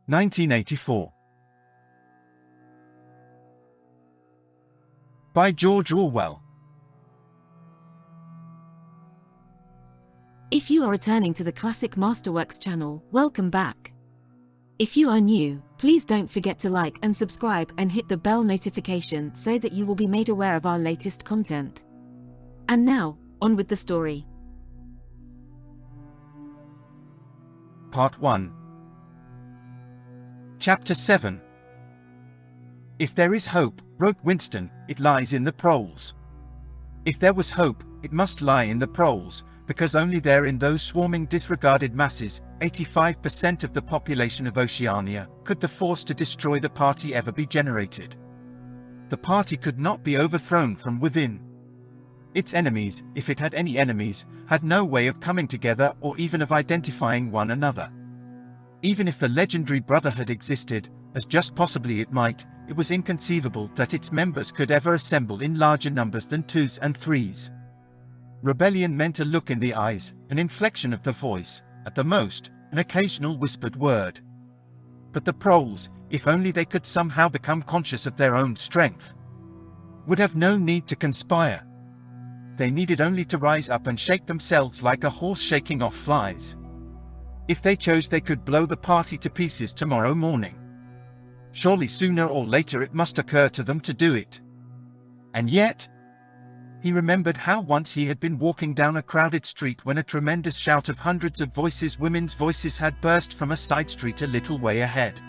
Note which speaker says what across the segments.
Speaker 1: 1984. By George Orwell.
Speaker 2: If you are returning to the Classic Masterworks channel, welcome back. If you are new, please don't forget to like and subscribe and hit the bell notification so that you will be made aware of our latest content. And now, on with the story.
Speaker 1: Part 1. Chapter 7. If there is hope, wrote Winston, it lies in the proles. If there was hope, it must lie in the proles, because only there in those swarming disregarded masses, 85% of the population of Oceania, could the force to destroy the party ever be generated. The party could not be overthrown from within. Its enemies, if it had any enemies, had no way of coming together or even of identifying one another. Even if the legendary brotherhood existed, as just possibly it might, it was inconceivable that its members could ever assemble in larger numbers than twos and threes. Rebellion meant a look in the eyes, an inflection of the voice, at the most, an occasional whispered word. But the proles, if only they could somehow become conscious of their own strength, would have no need to conspire. They needed only to rise up and shake themselves like a horse shaking off flies. If they chose, they could blow the party to pieces tomorrow morning. Surely sooner or later it must occur to them to do it. And yet, he remembered how once he had been walking down a crowded street when a tremendous shout of hundreds of voices, women's voices, had burst from a side street a little way ahead.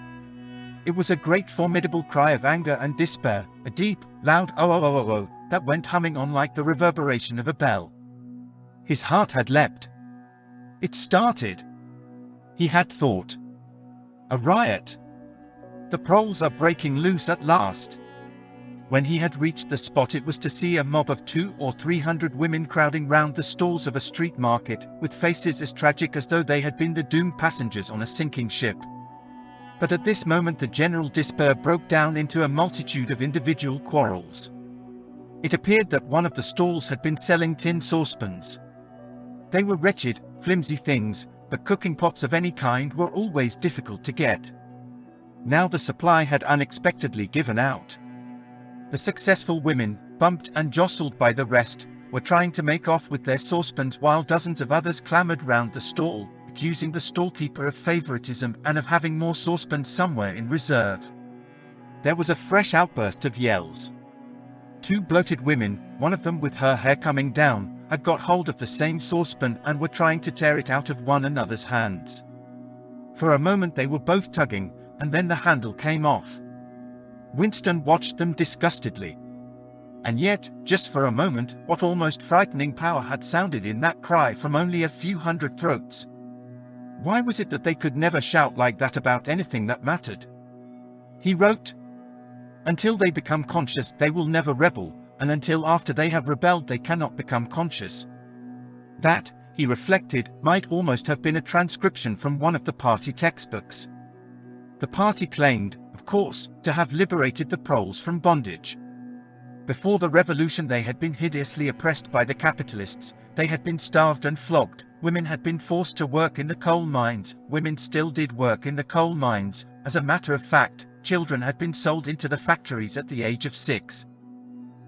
Speaker 1: It was a great formidable cry of anger and despair, a deep, loud oh oh oh oh oh, that went humming on like the reverberation of a bell. His heart had leapt. It started. He had thought. A riot. The proles are breaking loose at last. When he had reached the spot, it was to see a mob of 200 or 300 women crowding round the stalls of a street market, with faces as tragic as though they had been the doomed passengers on a sinking ship. But at this moment the general despair broke down into a multitude of individual quarrels. It appeared that one of the stalls had been selling tin saucepans. They were wretched, flimsy things, but cooking pots of any kind were always difficult to get. Now the supply had unexpectedly given out. The successful women, bumped and jostled by the rest, were trying to make off with their saucepans while dozens of others clamoured round the stall, accusing the stallkeeper of favouritism and of having more saucepans somewhere in reserve. There was a fresh outburst of yells. 2 bloated women, one of them with her hair coming down, had got hold of the same saucepan and were trying to tear it out of one another's hands. For a moment they were both tugging, and then the handle came off. Winston watched them disgustedly. And yet, just for a moment, what almost frightening power had sounded in that cry from only a few hundred throats? Why was it that they could never shout like that about anything that mattered? He wrote, "Until they become conscious, they will never rebel, and until after they have rebelled they cannot become conscious." That, he reflected, might almost have been a transcription from one of the party textbooks. The party claimed, of course, to have liberated the proles from bondage. Before the revolution they had been hideously oppressed by the capitalists, they had been starved and flogged, women had been forced to work in the coal mines, women still did work in the coal mines, as a matter of fact, children had been sold into the factories at the age of 6.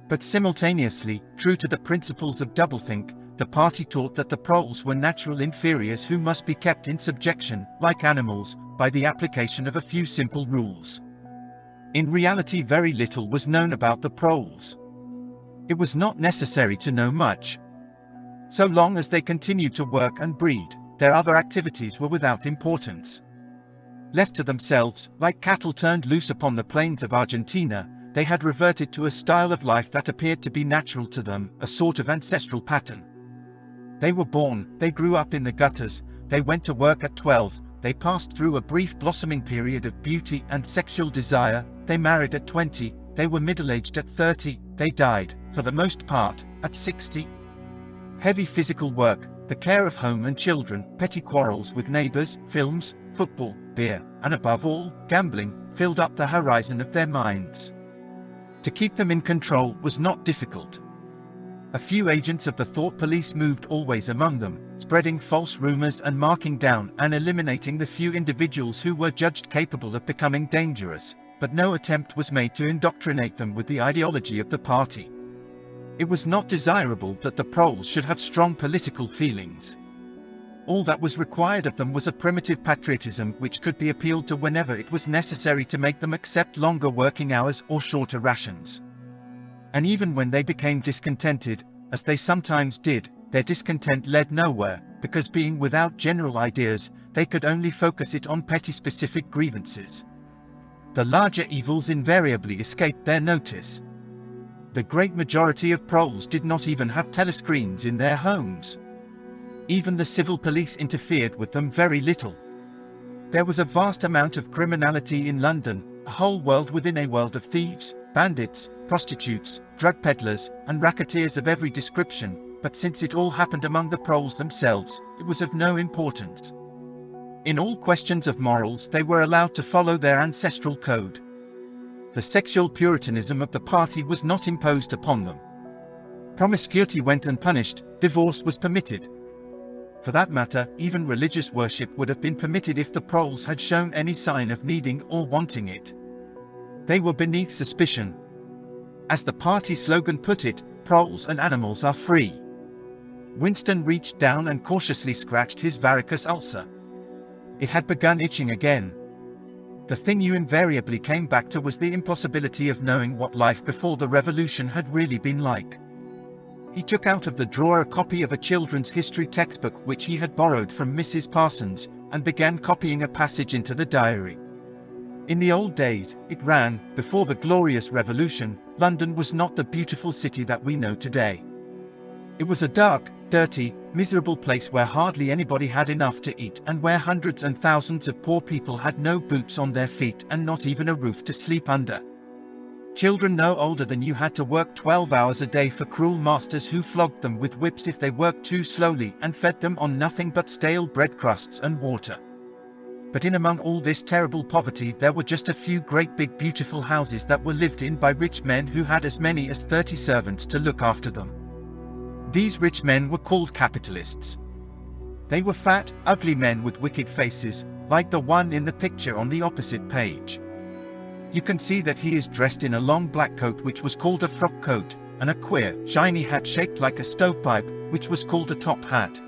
Speaker 1: But simultaneously, true to the principles of doublethink, the party taught that the proles were natural inferiors who must be kept in subjection, like animals, by the application of a few simple rules. In reality, very little was known about the proles. It was not necessary to know much. So long as they continued to work and breed, their other activities were without importance. Left to themselves, like cattle turned loose upon the plains of Argentina, they had reverted to a style of life that appeared to be natural to them, a sort of ancestral pattern. They were born, they grew up in the gutters, they went to work at 12, they passed through a brief blossoming period of beauty and sexual desire, they married at 20, they were middle-aged at 30, they died, for the most part, at 60. Heavy physical work, the care of home and children, petty quarrels with neighbours, films, football, beer, and above all, gambling, filled up the horizon of their minds. To keep them in control was not difficult. A few agents of the thought police moved always among them, spreading false rumors and marking down and eliminating the few individuals who were judged capable of becoming dangerous, but no attempt was made to indoctrinate them with the ideology of the party. It was not desirable that the proles should have strong political feelings. All that was required of them was a primitive patriotism which could be appealed to whenever it was necessary to make them accept longer working hours or shorter rations. And even when they became discontented, as they sometimes did, their discontent led nowhere, because being without general ideas, they could only focus it on petty specific grievances. The larger evils invariably escaped their notice. The great majority of proles did not even have telescreens in their homes. Even the civil police interfered with them very little. There was a vast amount of criminality in London, a whole world within a world of thieves, bandits, prostitutes, drug peddlers, and racketeers of every description, but since it all happened among the proles themselves, it was of no importance. In all questions of morals they were allowed to follow their ancestral code. The sexual puritanism of the party was not imposed upon them. Promiscuity went unpunished, divorce was permitted. For that matter, even religious worship would have been permitted if the proles had shown any sign of needing or wanting it. They were beneath suspicion. As the party slogan put it, proles and animals are free. Winston reached down and cautiously scratched his varicose ulcer. It had begun itching again. The thing you invariably came back to was the impossibility of knowing what life before the revolution had really been like. He took out of the drawer a copy of a children's history textbook which he had borrowed from Mrs. Parsons, and began copying a passage into the diary. In the old days, it ran, before the glorious revolution, London was not the beautiful city that we know today. It was a dark, dirty, miserable place where hardly anybody had enough to eat and where hundreds and thousands of poor people had no boots on their feet and not even a roof to sleep under. Children no older than you had to work 12 hours a day for cruel masters who flogged them with whips if they worked too slowly and fed them on nothing but stale bread crusts and water. But in among all this terrible poverty there were just a few great big beautiful houses that were lived in by rich men who had as many as 30 servants to look after them. These rich men were called capitalists. They were fat, ugly men with wicked faces, like the one in the picture on the opposite page. You can see that he is dressed in a long black coat which was called a frock coat, and a queer, shiny hat shaped like a stovepipe, which was called a top hat.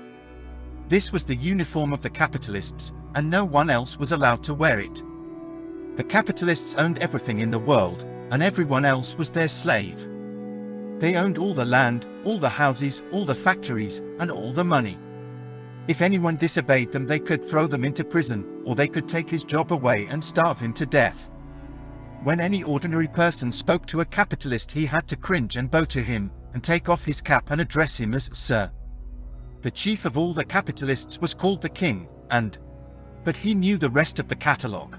Speaker 1: This was the uniform of the capitalists, and no one else was allowed to wear it. The capitalists owned everything in the world, and everyone else was their slave. They owned all the land, all the houses, all the factories, and all the money. If anyone disobeyed them they could throw them into prison, or they could take his job away and starve him to death. When any ordinary person spoke to a capitalist he had to cringe and bow to him, and take off his cap and address him as Sir. The chief of all the capitalists was called the king, but he knew the rest of the catalogue.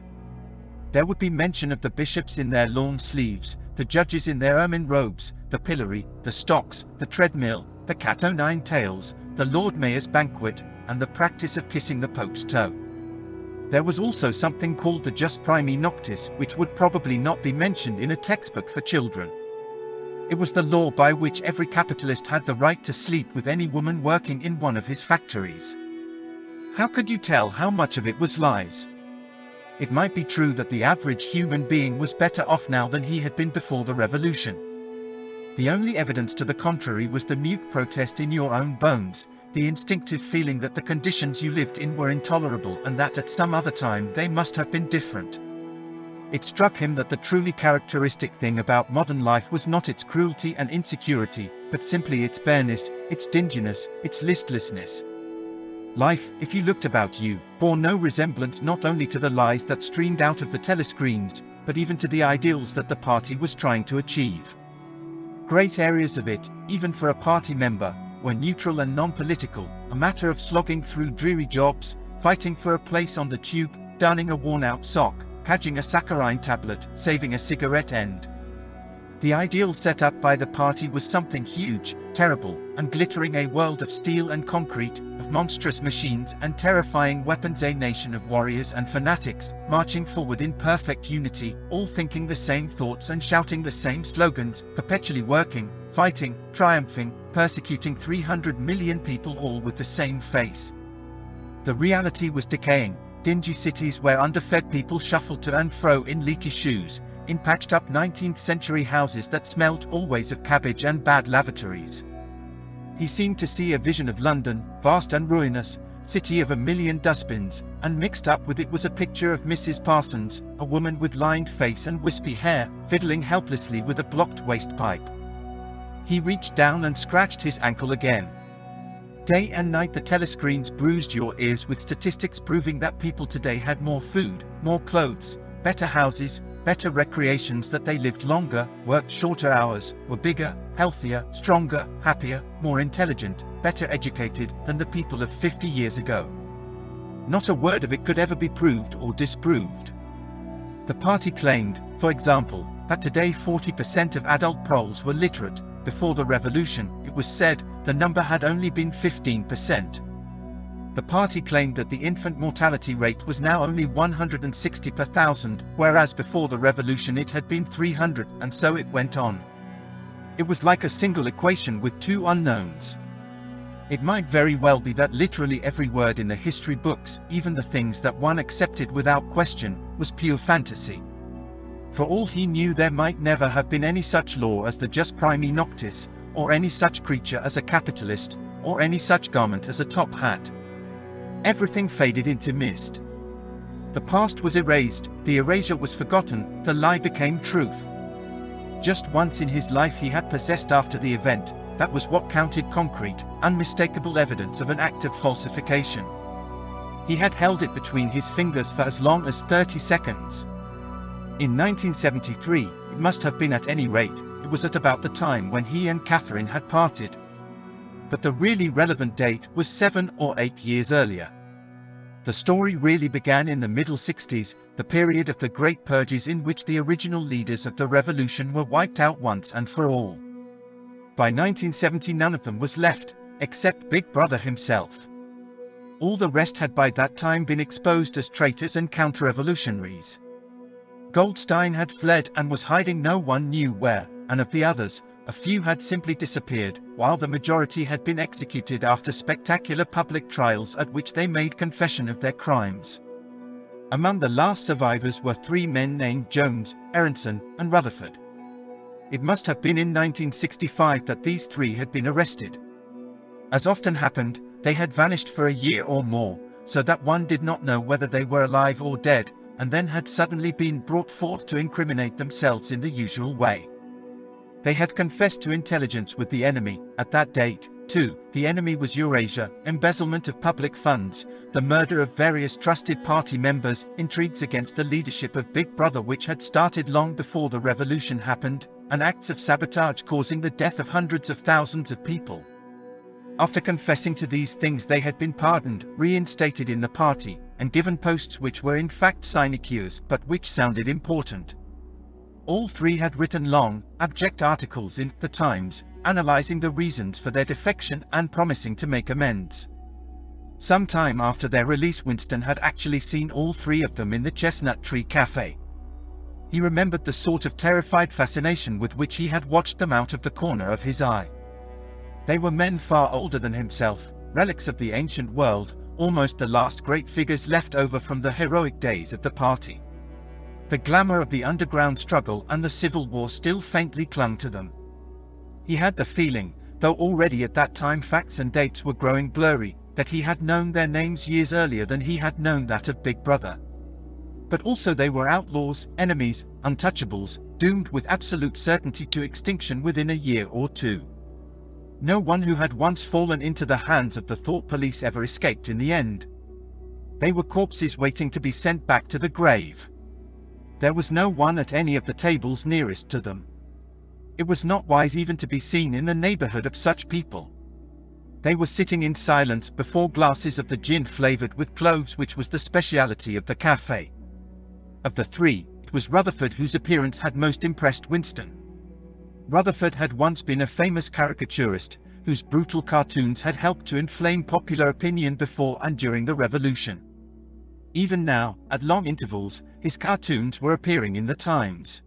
Speaker 1: There would be mention of the bishops in their lawn sleeves, the judges in their ermine robes, the pillory, the stocks, the treadmill, the cat o' nine tails, the Lord Mayor's banquet, and the practice of kissing the Pope's toe. There was also something called the jus primi noctis, which would probably not be mentioned in a textbook for children. It was the law by which every capitalist had the right to sleep with any woman working in one of his factories. How could you tell how much of it was lies? It might be true that the average human being was better off now than he had been before the revolution. The only evidence to the contrary was the mute protest in your own bones, the instinctive feeling that the conditions you lived in were intolerable and that at some other time they must have been different. It struck him that the truly characteristic thing about modern life was not its cruelty and insecurity, but simply its bareness, its dinginess, its listlessness. Life, if you looked about you, bore no resemblance not only to the lies that streamed out of the telescreens, but even to the ideals that the party was trying to achieve. Great areas of it, even for a party member, were neutral and non-political, a matter of slogging through dreary jobs, fighting for a place on the tube, darning a worn-out sock, cadging a saccharine tablet, saving a cigarette end. The ideal set up by the party was something huge, terrible, and glittering, a world of steel and concrete, of monstrous machines and terrifying weapons, a nation of warriors and fanatics, marching forward in perfect unity, all thinking the same thoughts and shouting the same slogans, perpetually working, fighting, triumphing, persecuting 300 million people, all with the same face. The reality was decaying, dingy cities where underfed people shuffled to and fro in leaky shoes, in patched-up 19th-century houses that smelt always of cabbage and bad lavatories. He seemed to see a vision of London, vast and ruinous, city of a million dustbins, and mixed up with it was a picture of Mrs. Parsons, a woman with lined face and wispy hair, fiddling helplessly with a blocked waste pipe. He reached down and scratched his ankle again. Day and night the telescreens bruised your ears with statistics proving that people today had more food, more clothes, better houses, better recreations, that they lived longer, worked shorter hours, were bigger, healthier, stronger, happier, more intelligent, better educated than the people of 50 years ago. Not a word of it could ever be proved or disproved. The party claimed, for example, that today 40% of adult Poles were literate. Before the revolution, it was said, the number had only been 15%. The party claimed that the infant mortality rate was now only 160 per thousand, whereas before the revolution it had been 300, and so it went on. It was like a single equation with two unknowns. It might very well be that literally every word in the history books, even the things that one accepted without question, was pure fantasy. For all he knew, there might never have been any such law as the jus primi noctis, or any such creature as a capitalist, or any such garment as a top hat. Everything faded into mist. The past was erased, the erasure was forgotten, the lie became truth. Just once in his life he had possessed after the event, that was what counted, concrete, unmistakable evidence of an act of falsification. He had held it between his fingers for as long as 30 seconds. In 1973, it must have been, at any rate, it was at about the time when he and Catherine had parted. But the really relevant date was 7 or 8 years earlier. The story really began in the middle 60s, the period of the Great Purges, in which the original leaders of the revolution were wiped out once and for all. By 1970 none of them was left, except Big Brother himself. All the rest had by that time been exposed as traitors and counter-revolutionaries. Goldstein had fled and was hiding no one knew where, and of the others, a few had simply disappeared, while the majority had been executed after spectacular public trials at which they made confession of their crimes. Among the last survivors were 3 men named Jones, Aronson, and Rutherford. It must have been in 1965 that these 3 had been arrested. As often happened, they had vanished for a year or more, so that one did not know whether they were alive or dead, and then had suddenly been brought forth to incriminate themselves in the usual way. They had confessed to intelligence with the enemy. At that date, too, the enemy was Eurasia, embezzlement of public funds, the murder of various trusted party members, intrigues against the leadership of Big Brother which had started long before the revolution happened, and acts of sabotage causing the death of hundreds of thousands of people. After confessing to these things, they had been pardoned, reinstated in the party, and given posts which were in fact sinecures, but which sounded important. All 3 had written long, abject articles in The Times, analyzing the reasons for their defection and promising to make amends. Some time after their release, Winston had actually seen all 3 of them in the Chestnut Tree Cafe. He remembered the sort of terrified fascination with which he had watched them out of the corner of his eye. They were men far older than himself, relics of the ancient world, almost the last great figures left over from the heroic days of the party. The glamour of the underground struggle and the Civil War still faintly clung to them. He had the feeling, though already at that time facts and dates were growing blurry, that he had known their names years earlier than he had known that of Big Brother. But also they were outlaws, enemies, untouchables, doomed with absolute certainty to extinction within a year or 2. No one who had once fallen into the hands of the thought police ever escaped in the end. They were corpses waiting to be sent back to the grave. There was no one at any of the tables nearest to them. It was not wise even to be seen in the neighborhood of such people. They were sitting in silence before glasses of the gin flavored with cloves which was the speciality of the cafe. Of the 3, it was Rutherford whose appearance had most impressed Winston. Rutherford had once been a famous caricaturist, whose brutal cartoons had helped to inflame popular opinion before and during the revolution. Even now, at long intervals, his cartoons were appearing in the Times.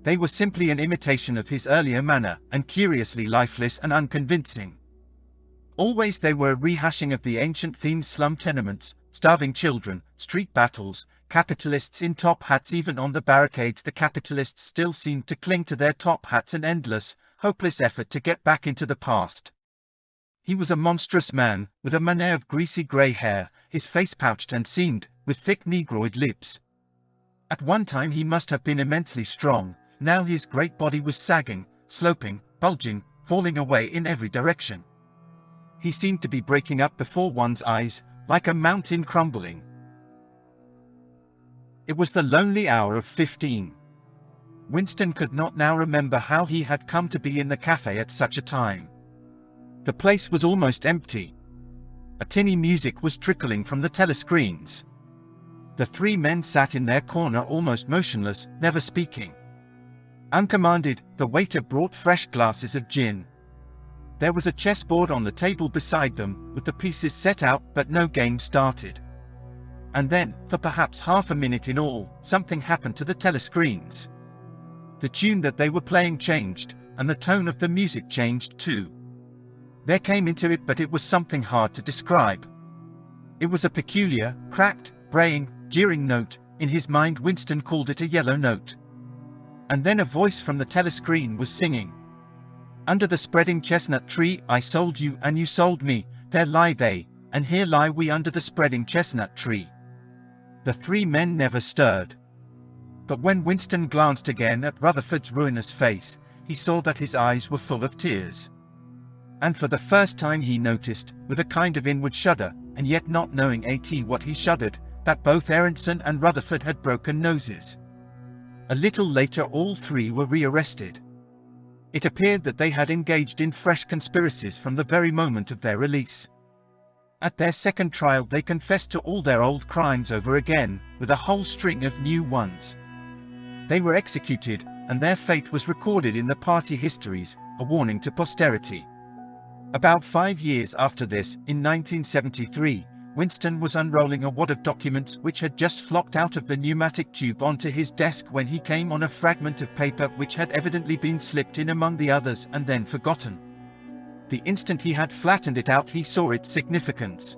Speaker 1: They were simply an imitation of his earlier manner, and curiously lifeless and unconvincing. Always they were a rehashing of the ancient themes: slum tenements, starving children, street battles, capitalists in top hats. Even on the barricades the capitalists still seemed to cling to their top hats, an endless, hopeless effort to get back into the past. He was a monstrous man, with a mane of greasy grey hair, his face pouched and seamed, with thick negroid lips. At one time he must have been immensely strong, now his great body was sagging, sloping, bulging, falling away in every direction. He seemed to be breaking up before one's eyes, like a mountain crumbling. It was the lonely hour of 15. Winston could not now remember how he had come to be in the cafe at such a time. The place was almost empty. A tinny music was trickling from the telescreens. The three men sat in their corner almost motionless, never speaking. Uncommanded, the waiter brought fresh glasses of gin. There was a chessboard on the table beside them, with the pieces set out, but no game started. And then, for perhaps half a minute in all, something happened to the telescreens. The tune that they were playing changed, and the tone of the music changed too. There came into it, but it was something hard to describe. It was a peculiar, cracked, braying, jeering note. In his mind Winston called it a yellow note. And then a voice from the telescreen was singing. Under the spreading chestnut tree I sold you and you sold me, there lie they, and here lie we under the spreading chestnut tree. The three men never stirred. But when Winston glanced again at Rutherford's ruinous face, he saw that his eyes were full of tears. And for the first time he noticed, with a kind of inward shudder, and yet not knowing what he shuddered, that both Aronson and Rutherford had broken noses. A little later all three were rearrested. It appeared that they had engaged in fresh conspiracies from the very moment of their release. At their second trial they confessed to all their old crimes over again, with a whole string of new ones. They were executed, and their fate was recorded in the party histories, a warning to posterity. About 5 years after this, in 1973, Winston was unrolling a wad of documents which had just flopped out of the pneumatic tube onto his desk when he came on a fragment of paper which had evidently been slipped in among the others and then forgotten. The instant he had flattened it out he saw its significance.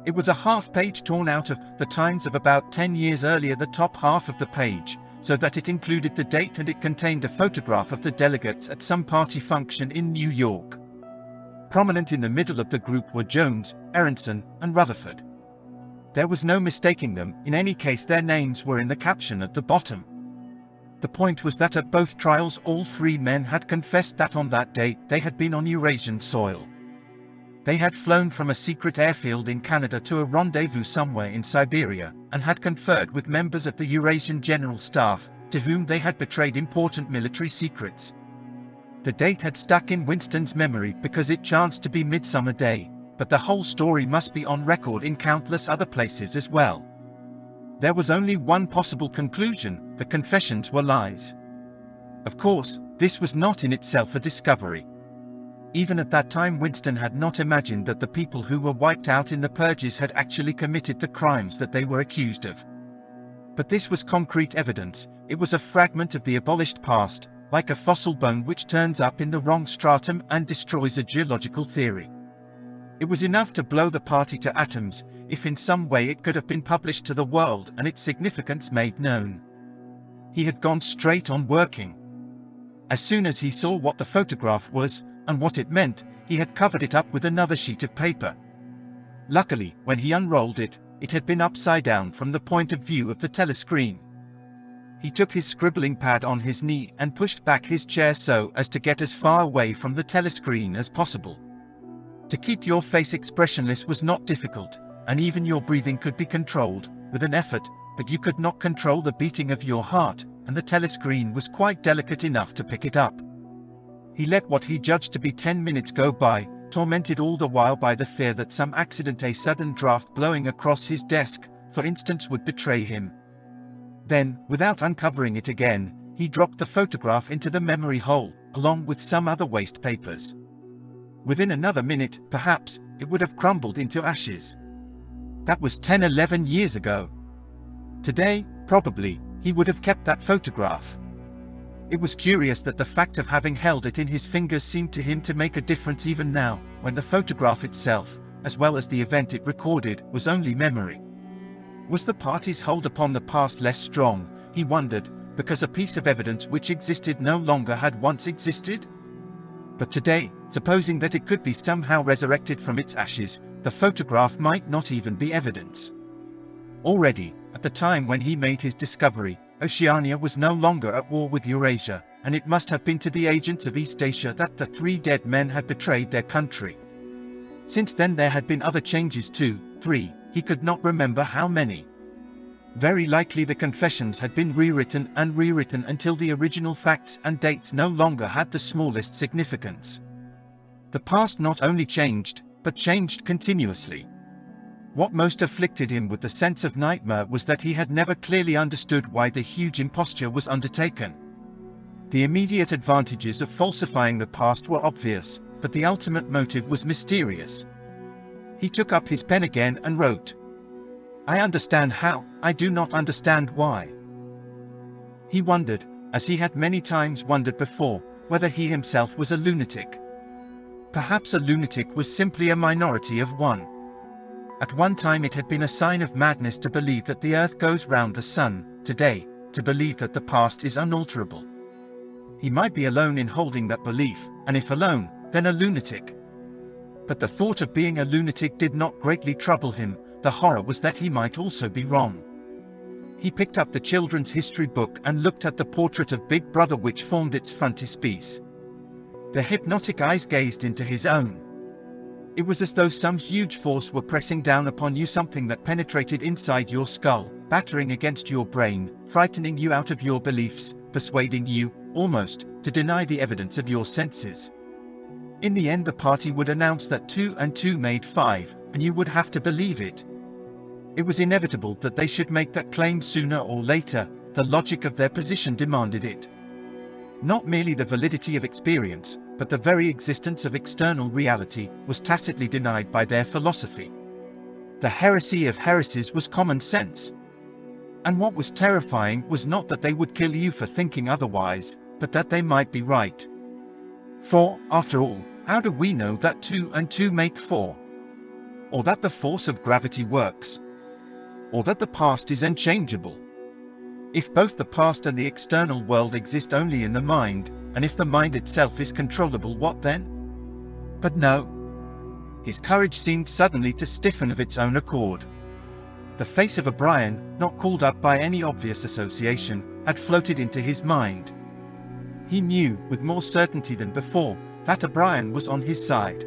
Speaker 1: It was a half-page torn out of the Times of about 10 years earlier, the top half of the page, so that it included the date, and it contained a photograph of the delegates at some party function in New York. Prominent in the middle of the group were Jones, Aronson, and Rutherford. There was no mistaking them. In any case their names were in the caption at the bottom. The point was that at both trials all three men had confessed that on that day they had been on Eurasian soil. They had flown from a secret airfield in Canada to a rendezvous somewhere in Siberia, and had conferred with members of the Eurasian General Staff, to whom they had betrayed important military secrets. The date had stuck in Winston's memory because it chanced to be Midsummer Day, but the whole story must be on record in countless other places as well. There was only one possible conclusion: the confessions were lies. Of course, this was not in itself a discovery. Even at that time Winston had not imagined that the people who were wiped out in the purges had actually committed the crimes that they were accused of. But this was concrete evidence. It was a fragment of the abolished past, like a fossil bone which turns up in the wrong stratum and destroys a geological theory. It was enough to blow the party to atoms, if in some way it could have been published to the world and its significance made known. He had gone straight on working. As soon as he saw what the photograph was, and what it meant, he had covered it up with another sheet of paper. Luckily, when he unrolled it, it had been upside down from the point of view of the telescreen. He took his scribbling pad on his knee and pushed back his chair so as to get as far away from the telescreen as possible. To keep your face expressionless was not difficult, and even your breathing could be controlled, with an effort, but you could not control the beating of your heart, and the telescreen was quite delicate enough to pick it up. He let what he judged to be 10 minutes go by, tormented all the while by the fear that some accident, a sudden draft blowing across his desk, for instance, would betray him. Then, without uncovering it again, he dropped the photograph into the memory hole, along with some other waste papers. Within another minute, perhaps, it would have crumbled into ashes. That was 10-11 years ago. Today, probably, he would have kept that photograph. It was curious that the fact of having held it in his fingers seemed to him to make a difference even now, when the photograph itself, as well as the event it recorded, was only memory. Was the party's hold upon the past less strong, he wondered, because a piece of evidence which existed no longer had once existed? But today, supposing that it could be somehow resurrected from its ashes, the photograph might not even be evidence. Already, at the time when he made his discovery, Oceania was no longer at war with Eurasia, and it must have been to the agents of East Asia that the 3 dead men had betrayed their country. Since then there had been other changes too, 3, he could not remember how many. Very likely the confessions had been rewritten and rewritten until the original facts and dates no longer had the smallest significance. The past not only changed, but changed continuously. What most afflicted him with the sense of nightmare was that he had never clearly understood why the huge imposture was undertaken. The immediate advantages of falsifying the past were obvious, but the ultimate motive was mysterious. He took up his pen again and wrote, "I understand how, I do not understand why." He wondered, as he had many times wondered before, whether he himself was a lunatic. Perhaps a lunatic was simply a minority of one. At one time it had been a sign of madness to believe that the earth goes round the sun, today, to believe that the past is unalterable. He might be alone in holding that belief, and if alone, then a lunatic. But the thought of being a lunatic did not greatly trouble him, the horror was that he might also be wrong. He picked up the children's history book and looked at the portrait of Big Brother which formed its frontispiece. The hypnotic eyes gazed into his own. It was as though some huge force were pressing down upon you, something that penetrated inside your skull, battering against your brain, frightening you out of your beliefs, persuading you, almost, to deny the evidence of your senses. In the end the party would announce that 2 and 2 made 5, and you would have to believe it. It was inevitable that they should make that claim sooner or later, the logic of their position demanded it. Not merely the validity of experience, but the very existence of external reality, was tacitly denied by their philosophy. The heresy of heresies was common sense. And what was terrifying was not that they would kill you for thinking otherwise, but that they might be right. For, after all, how do we know that 2 and 2 make 4? Or that the force of gravity works? Or that the past is unchangeable? If both the past and the external world exist only in the mind, and if the mind itself is controllable, what then? But no. His courage seemed suddenly to stiffen of its own accord. The face of O'Brien, not called up by any obvious association, had floated into his mind. He knew, with more certainty than before, that O'Brien was on his side.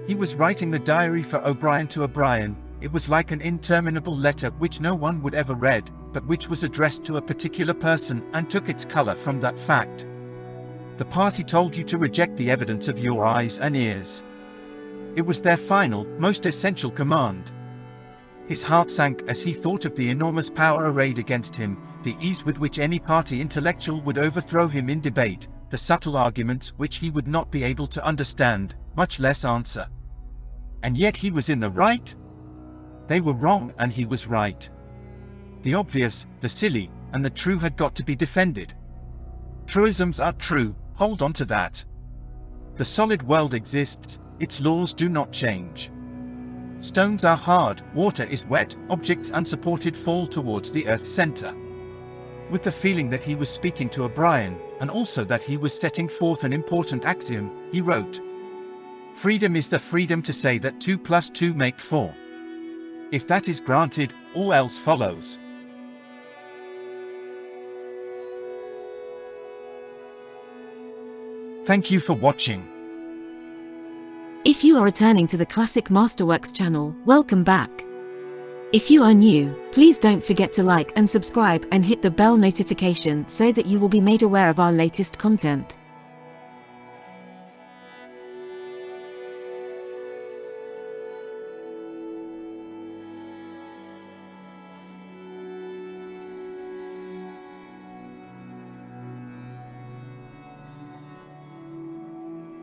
Speaker 1: He was writing the diary for O'Brien to O'Brien. It was like an interminable letter which no one would ever read, but which was addressed to a particular person and took its color from that fact. The party told you to reject the evidence of your eyes and ears. It was their final, most essential command. His heart sank as he thought of the enormous power arrayed against him, the ease with which any party intellectual would overthrow him in debate, the subtle arguments which he would not be able to understand, much less answer. And yet he was in the right? They were wrong and he was right. The obvious, the silly, and the true had got to be defended. Truisms are true, hold on to that. The solid world exists, its laws do not change. Stones are hard, water is wet, objects unsupported fall towards the earth's center. With the feeling that he was speaking to O'Brien, and also that he was setting forth an important axiom, he wrote, "Freedom is the freedom to say that 2 + 2 make 4. If that is granted, all else follows." Thank you for watching.
Speaker 2: If you are returning to the Classic Masterworks channel, welcome back. If you are new, please don't forget to like and subscribe and hit the bell notification so that you will be made aware of our latest content.